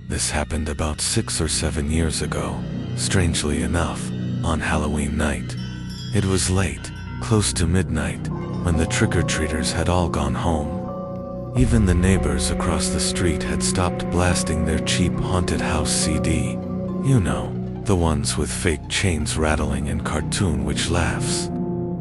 This happened about 6 or 7 years ago, strangely enough, on Halloween night. It was late, close to midnight, when the trick-or-treaters had all gone home. Even the neighbors across the street had stopped blasting their cheap haunted house CD. You know, the ones with fake chains rattling and cartoon witch laughs.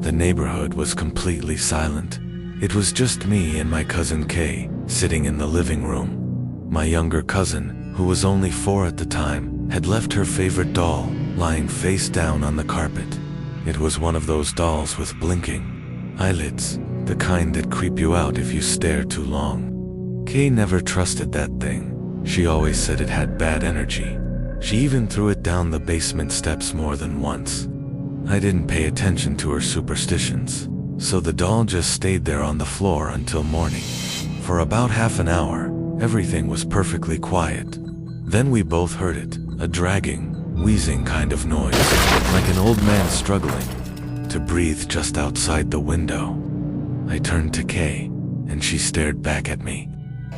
The neighborhood was completely silent. It was just me and my cousin Kay, sitting in the living room. My younger cousin, who was only 4 at the time, had left her favorite doll, lying face down on the carpet. It was one of those dolls with blinking eyelids, the kind that creep you out if you stare too long. Kay never trusted that thing. She always said it had bad energy. She even threw it down the basement steps more than once. I didn't pay attention to her superstitions, so the doll just stayed there on the floor until morning. For about half an hour, everything was perfectly quiet. Then we both heard it, a dragging, wheezing kind of noise, like an old man struggling to breathe just outside the window. I turned to Kay, and she stared back at me.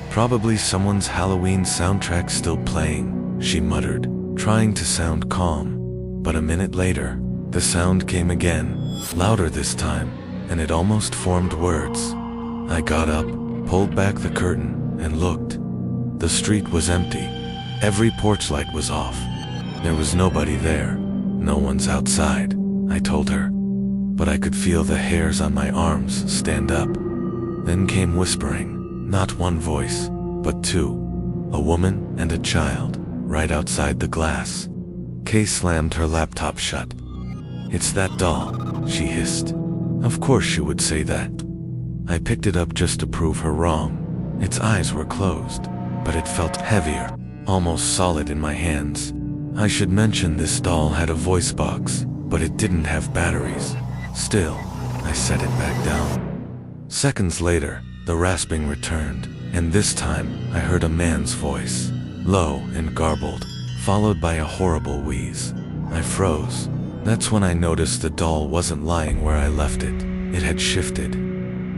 "Probably someone's Halloween soundtrack still playing," she muttered, trying to sound calm. But a minute later, the sound came again, louder this time, and it almost formed words. I got up, pulled back the curtain, and looked. The street was empty. Every porch light was off. There was nobody there. "No one's outside," I told her. But I could feel the hairs on my arms stand up. Then came whispering, not one voice, but two. A woman and a child, right outside the glass. Kay slammed her laptop shut. "It's that doll," she hissed. Of course she would say that. I picked it up just to prove her wrong. Its eyes were closed, but it felt heavier, almost solid in my hands. I should mention this doll had a voice box, but it didn't have batteries. Still, I set it back down. Seconds later, the rasping returned, and this time I heard a man's voice, low and garbled, followed by a horrible wheeze. I froze. That's when I noticed the doll wasn't lying where I left it. It had shifted.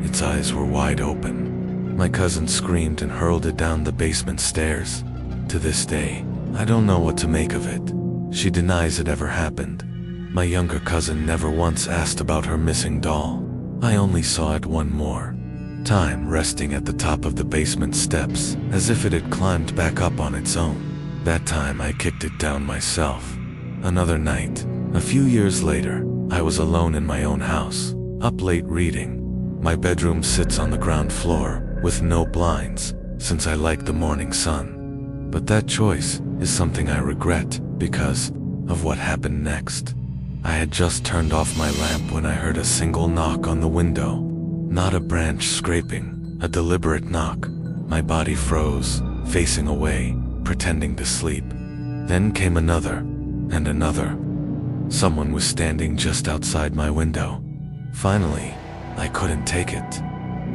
Its eyes were wide open. My cousin screamed and hurled it down the basement stairs. To this day, I don't know what to make of it. She denies it ever happened. My younger cousin never once asked about her missing doll. I only saw it one more time resting at the top of the basement steps, as if it had climbed back up on its own. That time I kicked it down myself. Another night, a few years later, I was alone in my own house, up late reading. My bedroom sits on the ground floor, with no blinds, since I like the morning sun. But that choice is something I regret, because of what happened next. I had just turned off my lamp when I heard a single knock on the window. Not a branch scraping, a deliberate knock. My body froze, facing away, pretending to sleep. Then came another, and another. Someone was standing just outside my window. Finally, I couldn't take it.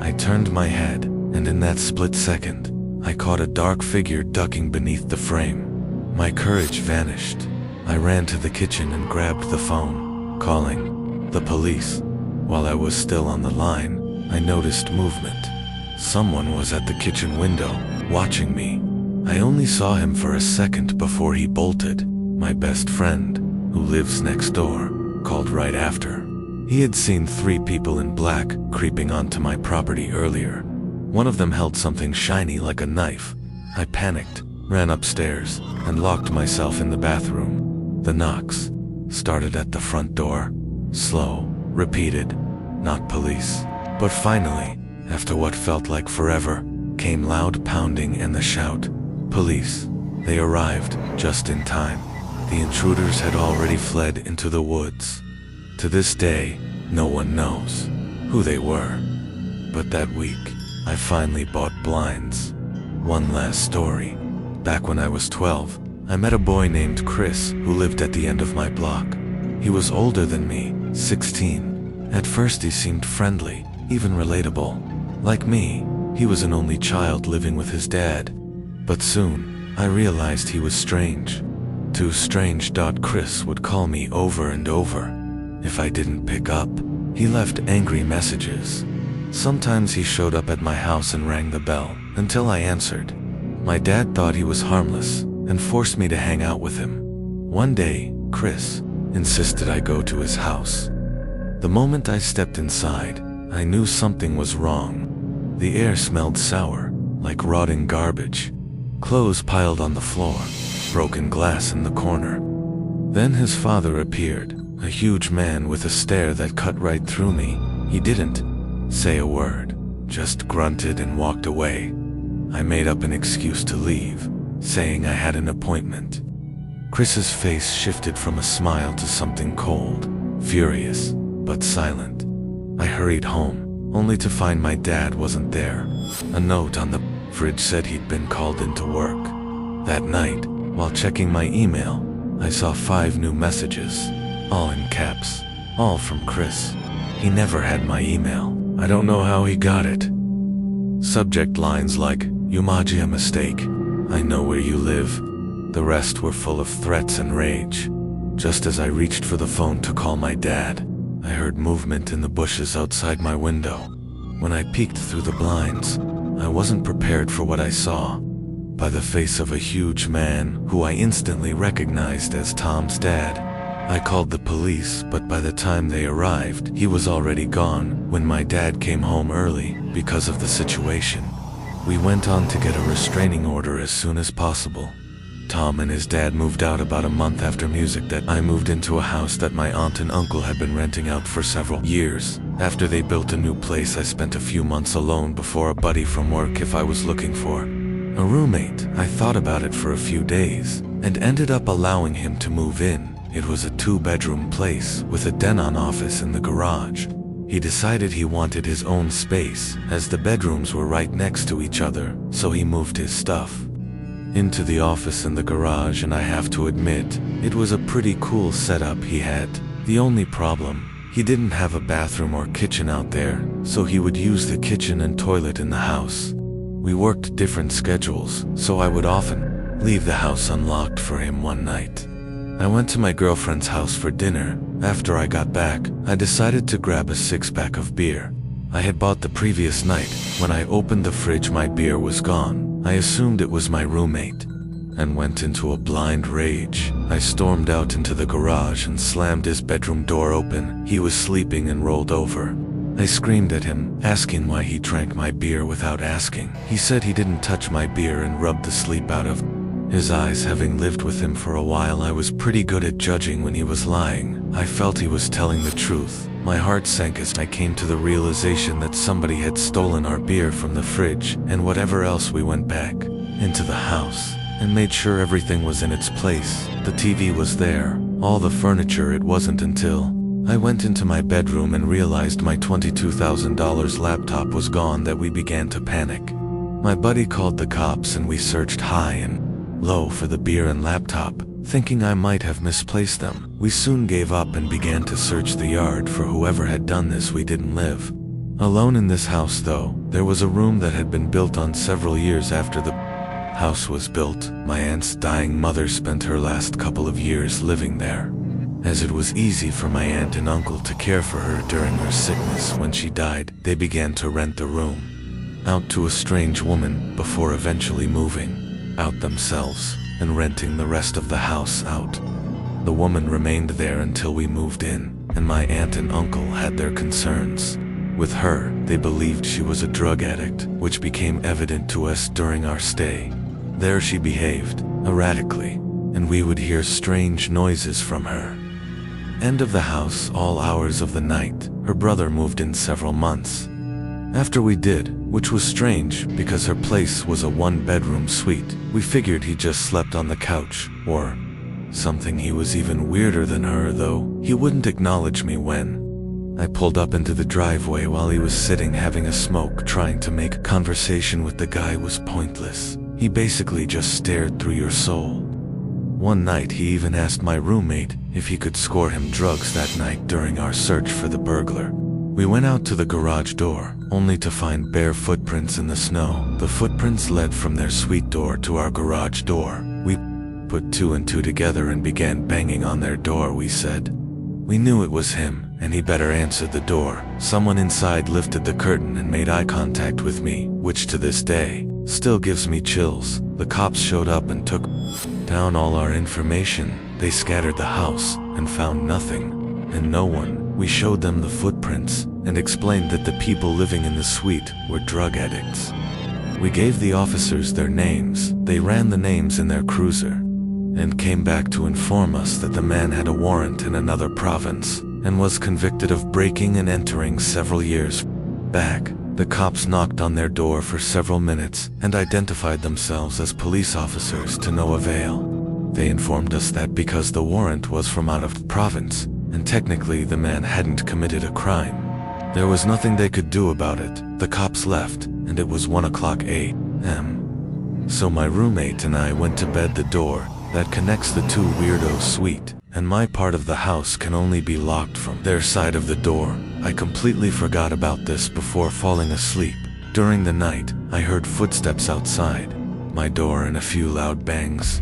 I turned my head, and in that split second, I caught a dark figure ducking beneath the frame. My courage vanished. I ran to the kitchen and grabbed the phone, calling the police. While I was still on the line, I noticed movement. Someone was at the kitchen window, watching me. I only saw him for a second before he bolted. My best friend, who lives next door, called right after. He had seen 3 people in black creeping onto my property earlier. One of them held something shiny like a knife. I panicked, ran upstairs, and locked myself in the bathroom. The knocks started at the front door. Slow, repeated, not police. But finally, after what felt like forever, came loud pounding and the shout, "Police!" They arrived just in time. The intruders had already fled into the woods. To this day, no one knows who they were. But that week, I finally bought blinds. One last story. Back when I was 12, I met a boy named Chris who lived at the end of my block. He was older than me, 16. At first he seemed friendly, even relatable. Like me, he was an only child living with his dad. But soon, I realized he was strange. Too strange. Chris would call me over and over. If I didn't pick up, he left angry messages. Sometimes he showed up at my house and rang the bell until I answered. My dad thought he was harmless and forced me to hang out with him. One day, Chris insisted I go to his house. The moment I stepped inside, I knew something was wrong. The air smelled sour, like rotting garbage. Clothes piled on the floor, broken glass in the corner. Then his father appeared, a huge man with a stare that cut right through me. He didn't say a word, just grunted and walked away. I made up an excuse to leave, saying I had an appointment. Chris's face shifted from a smile to something cold, furious, but silent. I hurried home, only to find my dad wasn't there. A note on the fridge said he'd been called into work. That night, while checking my email, I saw 5 new messages, all in caps, all from Chris. He never had my email. I don't know how he got it. Subject lines like, "You made a mistake. I know where you live." The rest were full of threats and rage. Just as I reached for the phone to call my dad, I heard movement in the bushes outside my window. When I peeked through the blinds, I wasn't prepared for what I saw. By the face of a huge man who I instantly recognized as Tom's dad. I called the police, but by the time they arrived, he was already gone. When my dad came home early because of the situation, we went on to get a restraining order as soon as possible. Tom and his dad moved out about a month after music that I moved into a house that my aunt and uncle had been renting out for several years. After they built a new place, I spent a few months alone before a buddy from work if I was looking for a roommate. I thought about it for a few days and ended up allowing him to move in. It was a 2-bedroom place with a den-on office in the garage. He decided he wanted his own space as the bedrooms were right next to each other, so he moved his stuff into the office in the garage, and I have to admit, it was a pretty cool setup he had. The only problem, he didn't have a bathroom or kitchen out there, so he would use the kitchen and toilet in the house. We worked different schedules, so I would often leave the house unlocked for him one night. I went to my girlfriend's house for dinner. After I got back, I decided to grab a 6-pack of beer I had bought the previous night. When I opened the fridge, my beer was gone. I assumed it was my roommate and went into a blind rage. I stormed out into the garage and slammed his bedroom door open. He was sleeping and rolled over. I screamed at him, asking why he drank my beer without asking. He said he didn't touch my beer and rubbed the sleep out of his eyes. Having lived with him for a while, I was pretty good at judging when he was lying. I felt he was telling the truth. My heart sank as I came to the realization that somebody had stolen our beer from the fridge and whatever else. We went back into the house and made sure everything was in its place. The TV was there, all the furniture. It wasn't until I went into my bedroom and realized my $22,000 laptop was gone that we began to panic. My buddy called the cops and we searched high and low for the beer and laptop, thinking I might have misplaced them. We soon gave up and began to search the yard for whoever had done this. We didn't live alone in this house though. There was a room that had been built on several years after the house was built. My aunt's dying mother spent her last couple of years living there, as it was easy for my aunt and uncle to care for her during her sickness. When she died, they began to rent the room out to a strange woman before eventually moving out themselves and renting the rest of the house out. The woman remained there until we moved in, and my aunt and uncle had their concerns with her. They believed she was a drug addict, which became evident to us during our stay. There she behaved erratically, and we would hear strange noises from her. End of the house all hours of the night. Her brother moved in several months after we did, which was strange because her place was a 1-bedroom suite. We figured he just slept on the couch or something. He was even weirder than her though. He wouldn't acknowledge me when I pulled up into the driveway while he was sitting having a smoke. Trying to make conversation with the guy was pointless. He basically just stared through your soul. One night he even asked my roommate if he could score him drugs that night during our search for the burglar. We went out to the garage door, only to find bare footprints in the snow. The footprints led from their suite door to our garage door. We put 2 and 2 together and began banging on their door. We said we knew it was him, and he better answer the door. Someone inside lifted the curtain and made eye contact with me, which to this day Still gives me chills. The cops showed up and took down all our information. They scattered the house and found nothing and no one. We showed them the footprints and explained that the people living in the suite were drug addicts. We gave the officers their names. They ran the names in their cruiser and came back to inform us that the man had a warrant in another province and was convicted of breaking and entering several years back. The cops knocked on their door for several minutes and identified themselves as police officers to no avail. They informed us that because the warrant was from out of province, and technically the man hadn't committed a crime, there was nothing they could do about it. The cops left, and it was 1:00 a.m. So my roommate and I went to bed. The door that connects the two weirdos' suite and my part of the house can only be locked from their side of the door. I completely forgot about this before falling asleep. During the night, I heard footsteps outside my door and a few loud bangs.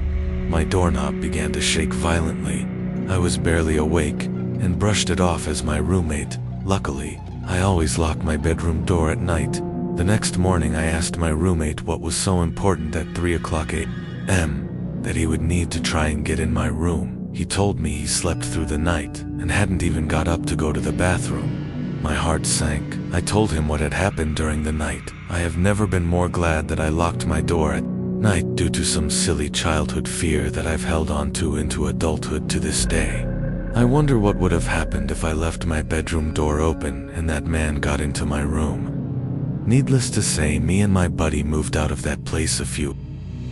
My doorknob began to shake violently. I was barely awake and brushed it off as my roommate. Luckily, I always lock my bedroom door at night. The next morning I asked my roommate what was so important at 3:00 a.m. that he would need to try and get in my room. He told me he slept through the night and hadn't even got up to go to the bathroom. My heart sank. I told him what had happened during the night. I have never been more glad that I locked my door at night due to some silly childhood fear that I've held on to into adulthood to this day. I wonder what would have happened if I left my bedroom door open and that man got into my room. Needless to say, me and my buddy moved out of that place a few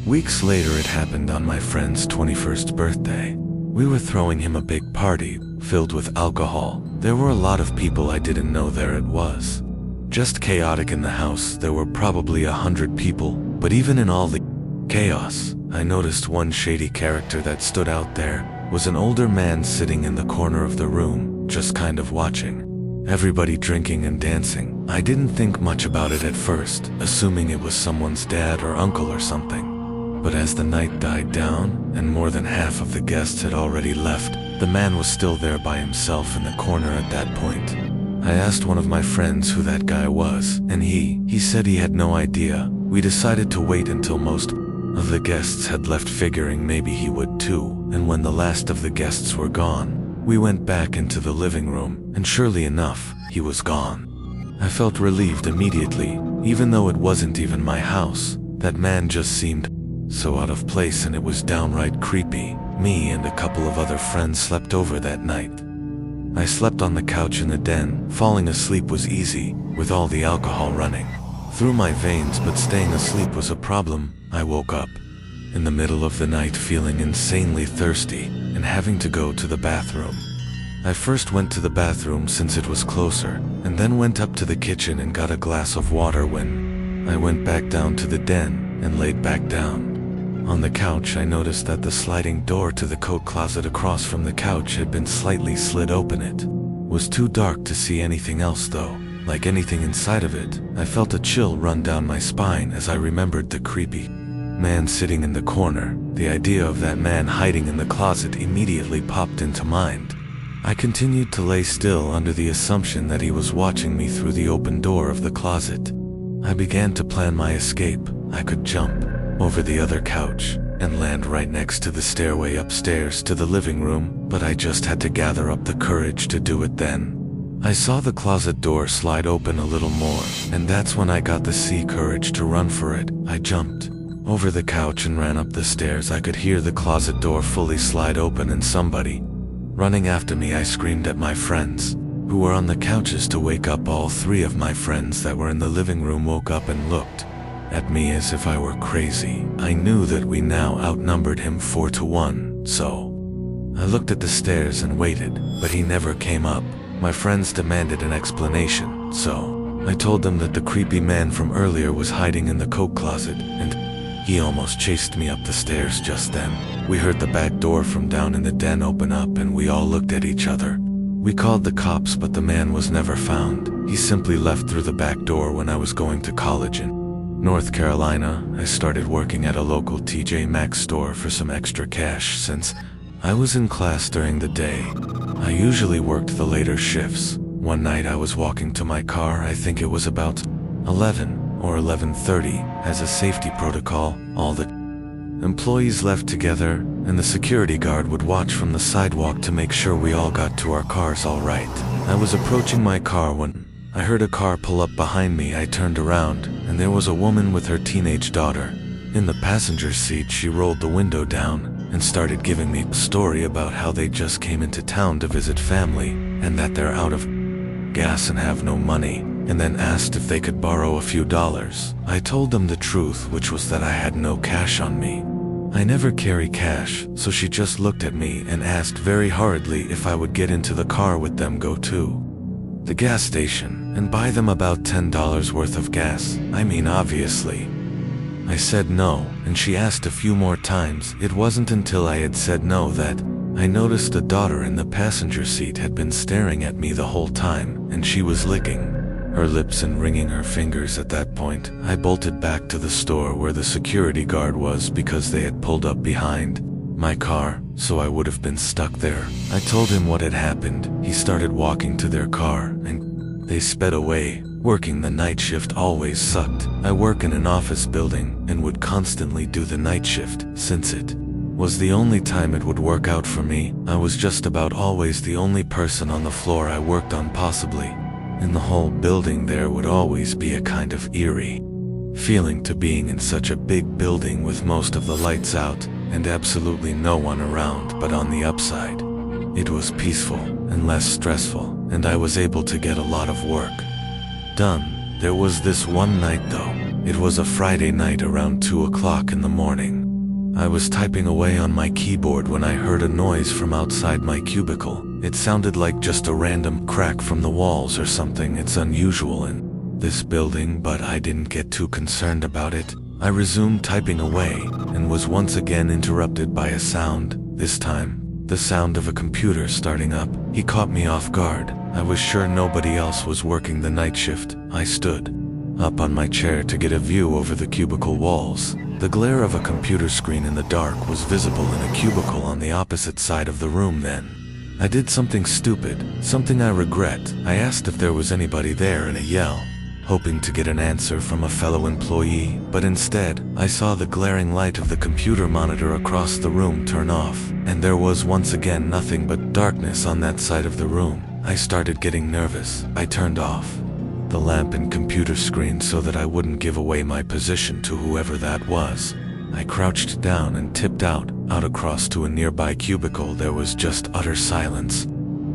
weeks later. It happened on my friend's 21st birthday. We were throwing him a big party, filled with alcohol. There were a lot of people I didn't know there. It was just chaotic in the house. There were probably 100 people, but even in all the chaos, I noticed one shady character that stood out there. Was an older man sitting in the corner of the room, just kind of watching everybody drinking and dancing. I didn't think much about it at first, assuming it was someone's dad or uncle or something. But as the night died down, and more than half of the guests had already left, the man was still there by himself in the corner at that point. I asked one of my friends who that guy was, and he said he had no idea. We decided to wait until most of the guests had left, figuring maybe he would too, and when the last of the guests were gone, we went back into the living room, and surely enough, he was gone. I felt relieved immediately, even though it wasn't even my house. That man just seemed so out of place, and it was downright creepy. Me and a couple of other friends slept over that night. I slept on the couch in the den. Falling asleep was easy, with all the alcohol running through my veins, but staying asleep was a problem. I woke up in the middle of the night feeling insanely thirsty and having to go to the bathroom. I first went to the bathroom since it was closer, and then went up to the kitchen and got a glass of water. When I went back down to the den and laid back down on the couch, I noticed that the sliding door to the coat closet across from the couch had been slightly slid open. It was too dark to see anything else though. Like anything inside of it, I felt a chill run down my spine as I remembered the creepy man sitting in the corner. The idea of that man hiding in the closet immediately popped into mind. I continued to lay still under the assumption that he was watching me through the open door of the closet. I began to plan my escape. I could jump over the other couch and land right next to the stairway upstairs to the living room, but I just had to gather up the courage to do it then. I saw the closet door slide open a little more, and that's when I got the courage to run for it. I jumped over the couch and ran up the stairs. I could hear the closet door fully slide open and somebody running after me. I screamed at my friends, who were on the couches, to wake up. All three of my friends that were in the living room woke up and looked at me as if I were crazy. I knew that we now outnumbered him 4-1, so I looked at the stairs and waited, but he never came up. My friends demanded an explanation, so I told them that the creepy man from earlier was hiding in the coat closet, and he almost chased me up the stairs. Just then, we heard the back door from down in the den open up, and we all looked at each other. We called the cops, but the man was never found. He simply left through the back door. When I was going to college in North Carolina, I started working at a local TJ Maxx store for some extra cash since I was in class during the day. I usually worked the later shifts. One night I was walking to my car. I think it was about 11 or 11:30, as a safety protocol. All the employees left together, and the security guard would watch from the sidewalk to make sure we all got to our cars all right. I was approaching my car when I heard a car pull up behind me. I turned around, and there was a woman with her teenage daughter. In the passenger seat, she rolled the window down and started giving me a story about how they just came into town to visit family, and that they're out of gas and have no money, and then asked if they could borrow a few dollars. I told them the truth, which was that I had no cash on me. I never carry cash, so she just looked at me and asked very hurriedly if I would get into the car with them, go to the gas station, and buy them about $10 worth of gas. I mean, obviously. I said no, and she asked a few more times. It wasn't until I had said no that I noticed the daughter in the passenger seat had been staring at me the whole time, and she was licking her lips and wringing her fingers. At that point, I bolted back to the store where the security guard was because they had pulled up behind my car, so I would have been stuck there. I told him what had happened. He started walking to their car, and they sped away. Working the night shift always sucked. I work in an office building and would constantly do the night shift. Since it was the only time it would work out for me, I was just about always the only person on the floor I worked on. Possibly in the whole building, there would always be a kind of eerie feeling to being in such a big building with most of the lights out and absolutely no one around. But on the upside, it was peaceful and less stressful, and I was able to get a lot of work done. There was this one night though. It was a Friday night around 2 o'clock in the morning. I was typing away on my keyboard when I heard a noise from outside my cubicle. It sounded like just a random crack from the walls or something. It's unusual in this building, but I didn't get too concerned about it. I resumed typing away and was once again interrupted by a sound, this time the sound of a computer starting up. He caught me off guard. I was sure nobody else was working the night shift. I stood up on my chair to get a view over the cubicle walls. The glare of a computer screen in the dark was visible in a cubicle on the opposite side of the room. Then I did something stupid, something I regret. I asked if there was anybody there in a yell, hoping to get an answer from a fellow employee, but instead, I saw the glaring light of the computer monitor across the room turn off, and there was once again nothing but darkness on that side of the room. I started getting nervous. I turned off the lamp and computer screen so that I wouldn't give away my position to whoever that was. I crouched down and tipped out across to a nearby cubicle. There was just utter silence.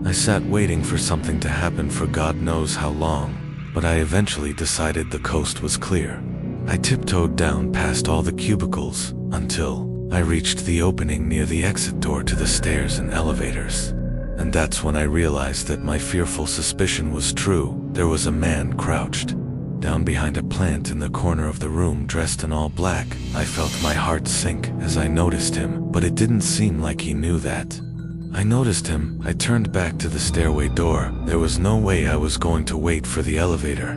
I sat waiting for something to happen for God knows how long, but I eventually decided the coast was clear. I tiptoed down past all the cubicles until I reached the opening near the exit door to the stairs and elevators. And that's when I realized that my fearful suspicion was true. There was a man crouched down behind a plant in the corner of the room, dressed in all black. I felt my heart sink as I noticed him, but it didn't seem like he knew that I noticed him. I turned back to the stairway door. There was no way I was going to wait for the elevator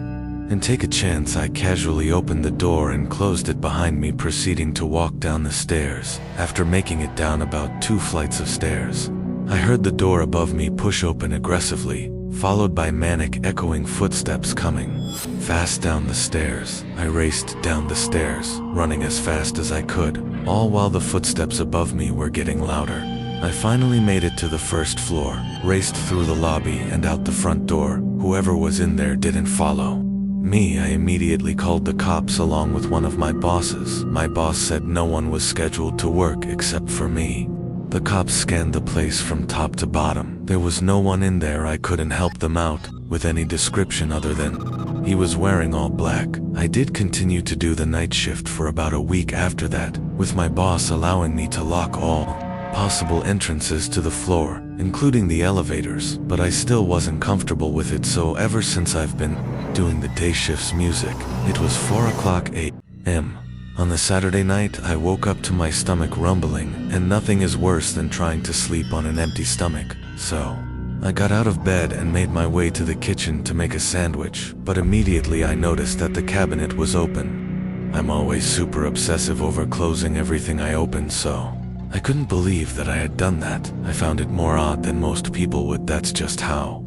and take a chance. I casually opened the door and closed it behind me, proceeding to walk down the stairs. After making it down about 2 flights of stairs, I heard the door above me push open aggressively, followed by manic echoing footsteps coming fast down the stairs. I raced down the stairs, running as fast as I could, all while the footsteps above me were getting louder. I finally made it to the first floor, raced through the lobby and out the front door. Whoever was in there didn't follow me. I immediately called the cops along with one of my bosses. My boss said no one was scheduled to work except for me. The cops scanned the place from top to bottom. There was no one in there. I couldn't help them out with any description other than he was wearing all black. I did continue to do the night shift for about a week after that, with my boss allowing me to lock all possible entrances to the floor, including the elevators, but I still wasn't comfortable with it. So ever since I've been doing the day shift's music. It was 4 o'clock a.m. On the Saturday night, I woke up to my stomach rumbling, and nothing is worse than trying to sleep on an empty stomach. So I got out of bed and made my way to the kitchen to make a sandwich, but immediately I noticed that the cabinet was open. I'm always super obsessive over closing everything I open, so I couldn't believe that I had done that. I found it more odd than most people would. That's just how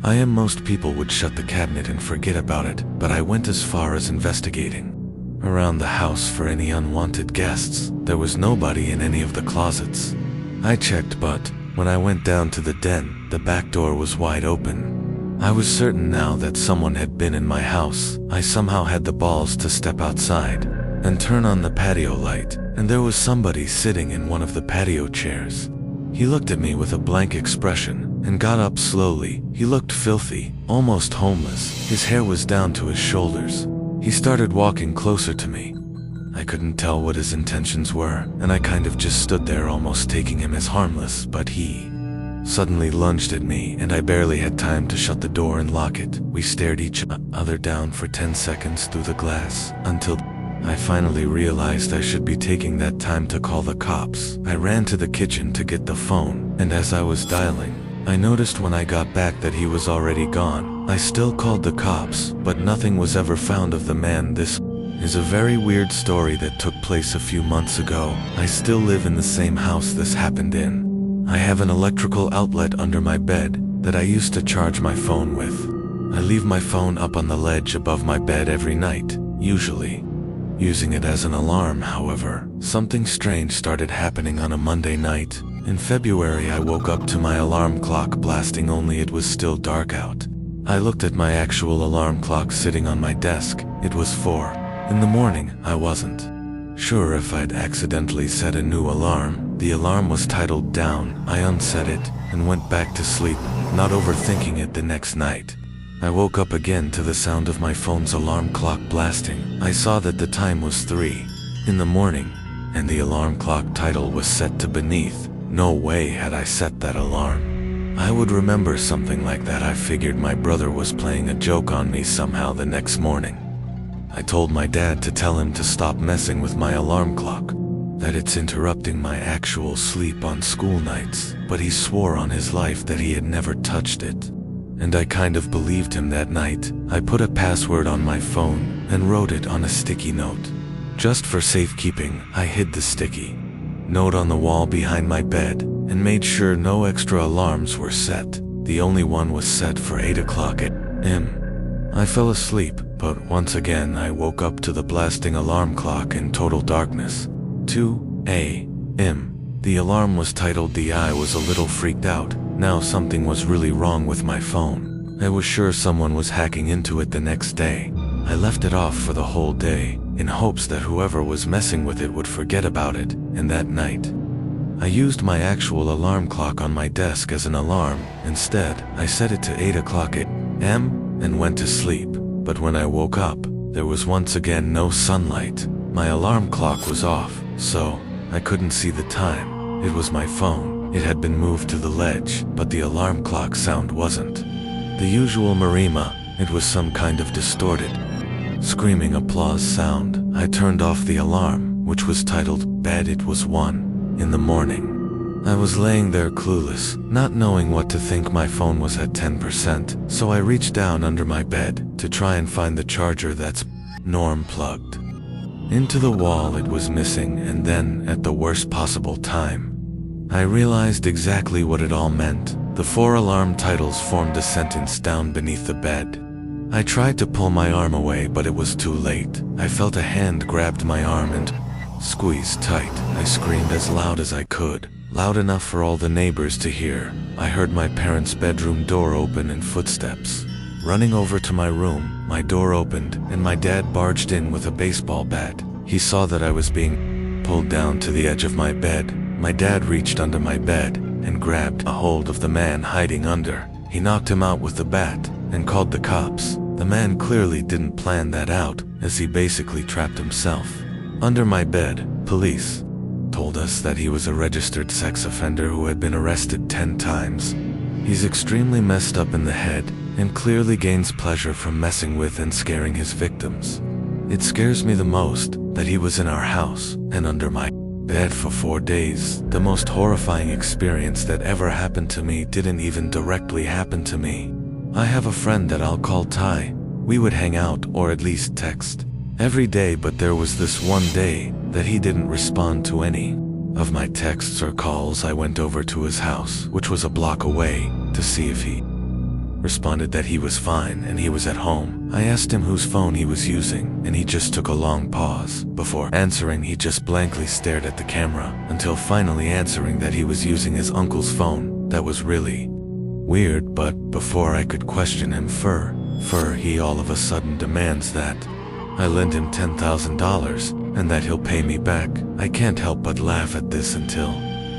Most people would shut the cabinet and forget about it, but I went as far as investigating around the house for any unwanted guests. There was nobody in any of the closets. I checked, but when I went down to the den, the back door was wide open. I was certain now that someone had been in my house. I somehow had the balls to step outside and turn on the patio light, and there was somebody sitting in one of the patio chairs. He looked at me with a blank expression and got up slowly. He looked filthy, almost homeless. His hair was down to his shoulders. He started walking closer to me. I couldn't tell what his intentions were, and I kind of just stood there almost taking him as harmless, but he suddenly lunged at me, and I barely had time to shut the door and lock it. We stared each other down for 10 seconds through the glass, until I finally realized I should be taking that time to call the cops. I ran to the kitchen to get the phone, and as I was dialing, I noticed when I got back that he was already gone. I still called the cops, but nothing was ever found of the man. This is a very weird story that took place a few months ago. I still live in the same house this happened in. I have an electrical outlet under my bed that I used to charge my phone with. I leave my phone up on the ledge above my bed every night, usually using it as an alarm. However, something strange started happening on a Monday night. In February, I woke up to my alarm clock blasting, only it was still dark out. I looked at my actual alarm clock sitting on my desk. It was 4 in the morning. I wasn't sure if I'd accidentally set a new alarm. The alarm was titled down. I unset it and went back to sleep, not overthinking it. The next night, I woke up again to the sound of my phone's alarm clock blasting. I saw that the time was 3 in the morning, and the alarm clock title was set to beneath. No way had I set that alarm. I would remember something like that. I figured my brother was playing a joke on me somehow. The next morning, I told my dad to tell him to stop messing with my alarm clock, that it's interrupting my actual sleep on school nights, but he swore on his life that he had never touched it. And I kind of believed him. That night, I put a password on my phone and wrote it on a sticky note. Just for safekeeping, I hid the sticky note on the wall behind my bed and made sure no extra alarms were set. The only one was set for 8 o'clock a.m. I fell asleep, but once again I woke up to the blasting alarm clock in total darkness. 2 a.m. The alarm was titled D. I was a little freaked out. Now something was really wrong with my phone. I was sure someone was hacking into it. The next day, I left it off for the whole day, in hopes that whoever was messing with it would forget about it. And that night, I used my actual alarm clock on my desk as an alarm. Instead, I set it to 8 o'clock a.m. and went to sleep. But when I woke up, there was once again no sunlight. My alarm clock was off, so I couldn't see the time. It was my phone. It had been moved to the ledge, but the alarm clock sound wasn't the usual Marima. It was some kind of distorted, screaming applause sound. I turned off the alarm, which was titled bed. It was 1 in the morning. I was laying there clueless, not knowing what to think. My phone was at 10%, so I reached down under my bed to try and find the charger that's plugged into the wall. It was missing, and then, at the worst possible time, I realized exactly what it all meant. The 4 alarm titles formed a sentence down beneath the bed. I tried to pull my arm away, but it was too late. I felt a hand grabbed my arm and squeezed tight. I screamed as loud as I could, loud enough for all the neighbors to hear. I heard my parents' bedroom door open and footsteps. Running over to my room, my door opened, and my dad barged in with a baseball bat. He saw that I was being pulled down to the edge of my bed. My dad reached under my bed and grabbed a hold of the man hiding under. He knocked him out with the bat and called the cops. The man clearly didn't plan that out, as he basically trapped himself under my bed. Police told us that he was a registered sex offender who had been arrested 10 times. He's extremely messed up in the head and clearly gains pleasure from messing with and scaring his victims. It scares me the most that he was in our house and under my bed for 4 days. The most horrifying experience that ever happened to me didn't even directly happen to me. I have a friend that I'll call Ty. We would hang out, or at least text, every day, but there was this one day that he didn't respond to any of my texts or calls. I went over to his house, which was a block away, to see if he responded that he was fine and he was at home. I asked him whose phone he was using, and he just took a long pause. Before answering, he just blankly stared at the camera, until finally answering that he was using his uncle's phone. That was really weird, but before I could question him he all of a sudden demands that I lend him $10,000 and that he'll pay me back. I can't help but laugh at this until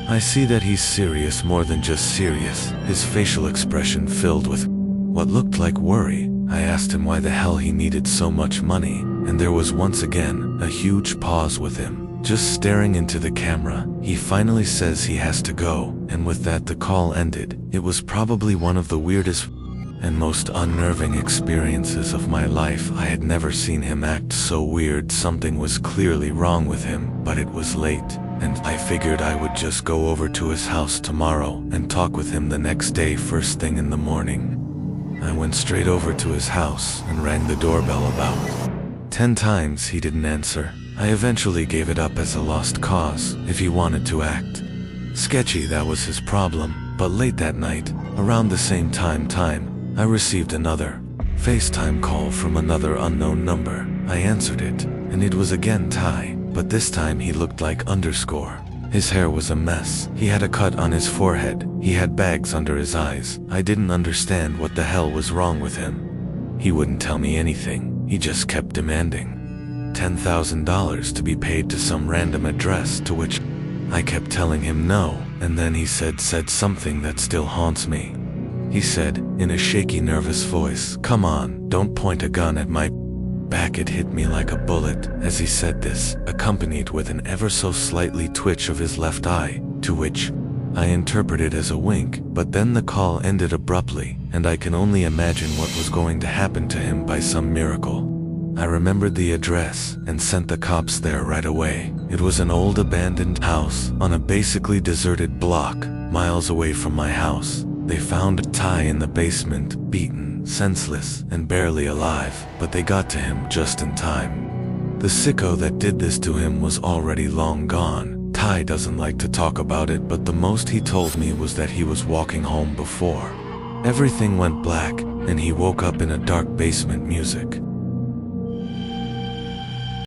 I see that he's serious, more than just serious, his facial expression filled with what looked like worry. I asked him why the hell he needed so much money, and there was once again a huge pause with him, just staring into the camera. He finally says he has to go, and with that the call ended. It was probably one of the weirdest and most unnerving experiences of my life. I had never seen him act so weird. Something was clearly wrong with him, but it was late, and I figured I would just go over to his house tomorrow and talk with him the next day first thing in the morning. I went straight over to his house and rang the doorbell about 10 times. He didn't answer. I eventually gave it up as a lost cause. If he wanted to act sketchy, that was his problem. But late that night, around the same time, I received another FaceTime call from another unknown number. I answered it, and it was again Ty, but this time he looked like underscore. His hair was a mess. He had a cut on his forehead. He had bags under his eyes. I didn't understand what the hell was wrong with him. He wouldn't tell me anything. He just kept demanding $10,000 to be paid to some random address, to which I kept telling him no, and then he said something that still haunts me. He said, in a shaky, nervous voice, "Come on, don't point a gun at my back." It hit me like a bullet as he said this, accompanied with an ever so slightly twitch of his left eye, to which I interpreted as a wink. But then the call ended abruptly, and I can only imagine what was going to happen to him by some miracle. I remembered the address and sent the cops there right away. It was an old abandoned house on a basically deserted block, miles away from my house. They found Ty in the basement, beaten, senseless, and barely alive, but they got to him just in time. The sicko that did this to him was already long gone. Ty doesn't like to talk about it, but the most he told me was that he was walking home before everything went black, and he woke up in a dark basement. Music